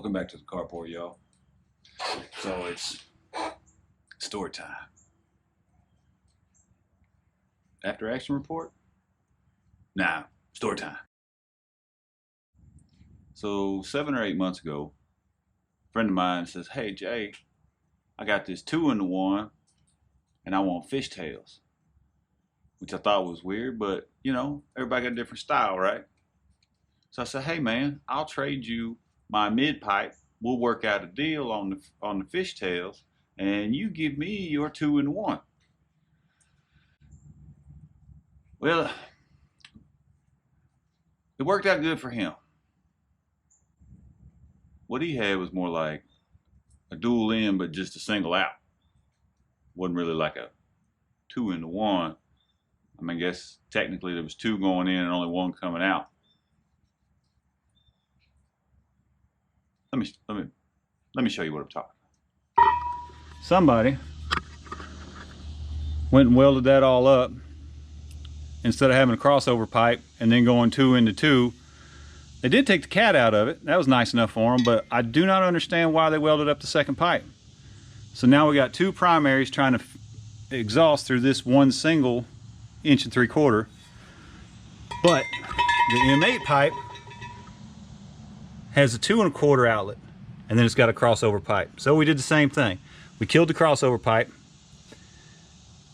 Welcome back to the carport, y'all. So it's story time. After action report? Nah, story time. So 7 or 8 months ago, a friend of mine says, "Hey Jay, I got this 2-in-1 and I want fishtails." Which I thought was weird, but you know, everybody got a different style, right? So I said, "Hey man, I'll trade you my mid pipe. We'll work out a deal on the fishtails, and you give me your 2-in-1." Well, it worked out good for him. What he had was more like a dual in, but just a single out. Wasn't really like a 2-in-1. I mean, I guess technically there was 2 going in and only 1 coming out. Let me show you what I'm talking about. Somebody went and welded that all up instead of having a crossover pipe and then going 2 into 2. They did take the cat out of it. That was nice enough for them, but I do not understand why they welded up the second pipe. So now we got 2 primaries trying to exhaust through this one single 1 3/4 inch. But the M8 pipe has a 2 1/4 outlet, and then it's got a crossover pipe. So we did the same thing. We killed the crossover pipe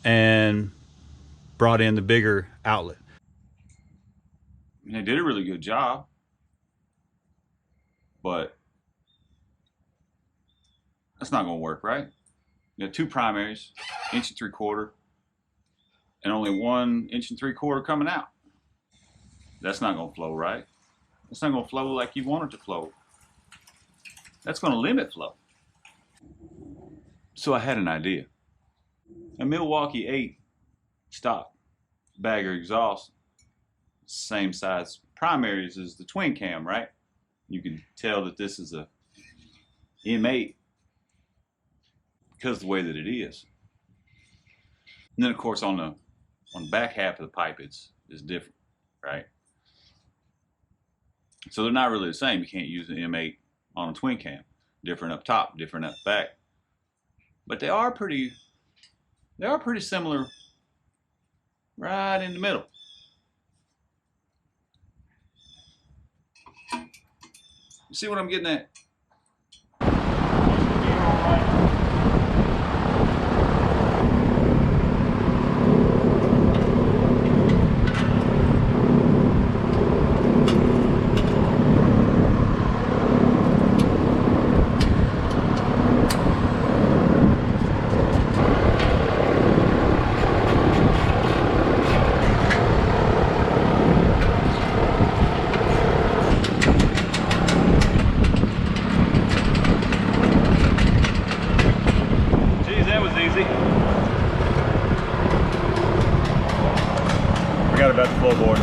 and brought in the bigger outlet. And they did a really good job, but that's not going to work, right? You got 2 primaries, 1 3/4 inch, and only 1 3/4 inch coming out. That's not going to flow, right? It's not going to flow like you want it to flow. That's going to limit flow. So I had an idea. A Milwaukee 8 stock bagger exhaust, same size primaries as the twin cam, right? You can tell that this is a M8 because of the way that it is. And then of course on the back half of the pipe is different, right? So they're not really the same. You can't use an M8 on a twin cam. Different up top, different up back. But they are pretty similar right in the middle. You see what I'm getting at? Forgot about the floorboard.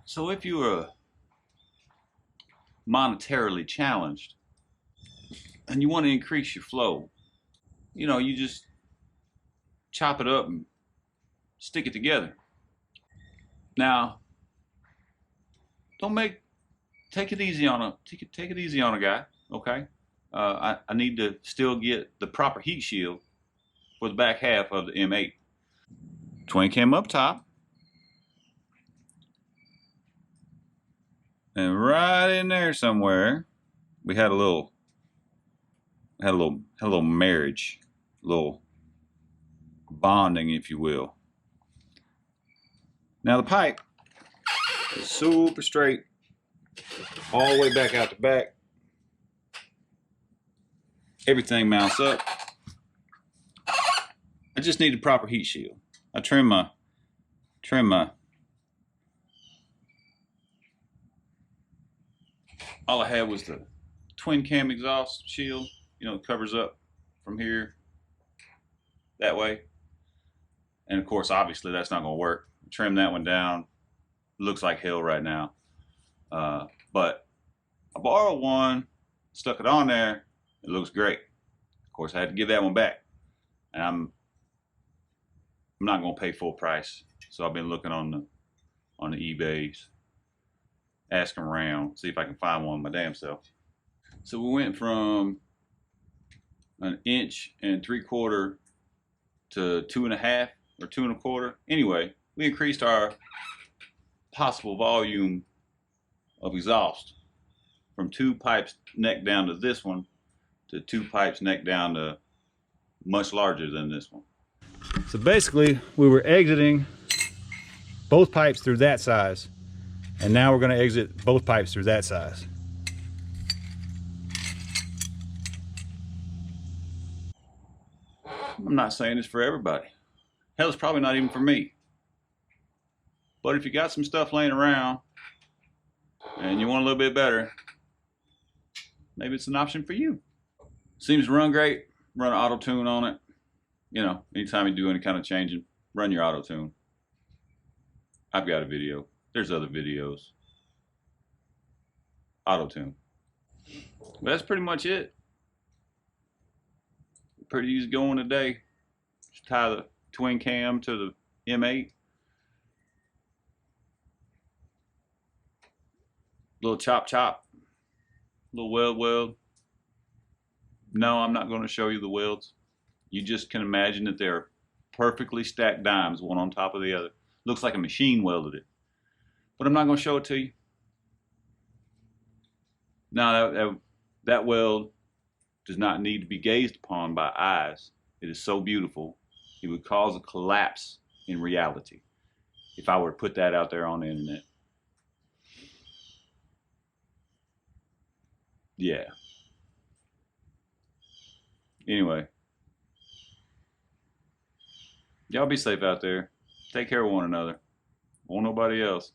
So if you are monetarily challenged and you want to increase your flow, you know, you just chop it up and stick it together. Now, take it easy on a guy, okay? I need to still get the proper heat shield for the back half of the M8. Twin cam up top. And right in there somewhere, we had a little marriage, little bonding, if you will. Now the pipe is super straight all the way back out the back. Everything mounts up. I just need a proper heat shield. I trim my all I had was the twin cam exhaust shield, you know, it covers up from here that way. And of course, obviously that's not gonna work. Trim that one down. Looks like hell right now. But I borrowed one, stuck it on there. It looks great. Of course, I had to give that one back. And I'm not gonna pay full price. So I've been looking on the eBays, asking around, see if I can find one my damn self. So we went from 1 3/4 inches to 2.5 or 2 1/4. Anyway, we increased our possible volume of exhaust from 2 pipes neck down to this one to 2 pipes neck down to much larger than this one. So basically, we were exiting both pipes through that size, and now we're going to exit both pipes through that size. I'm not saying it's for everybody. Hell, it's probably not even for me. But if you got some stuff laying around and you want a little bit better, maybe it's an option for you. Seems to run great. Run auto tune on it. You know, anytime you do any kind of changing, run your auto tune. I've got a video. There's other videos. Auto tune. But that's pretty much it. Pretty easy going today. Just tie the twin cam to the M8. Little chop, little weld. No, I'm not going to show you the welds. You just can imagine that they're perfectly stacked dimes, one on top of the other. Looks like a machine welded it. But I'm not going to show it to you. Now, that weld does not need to be gazed upon by eyes. It is so beautiful, it would cause a collapse in reality if I were to put that out there on the internet. Yeah. Anyway, y'all be safe out there. Take care of one another. Won't nobody else.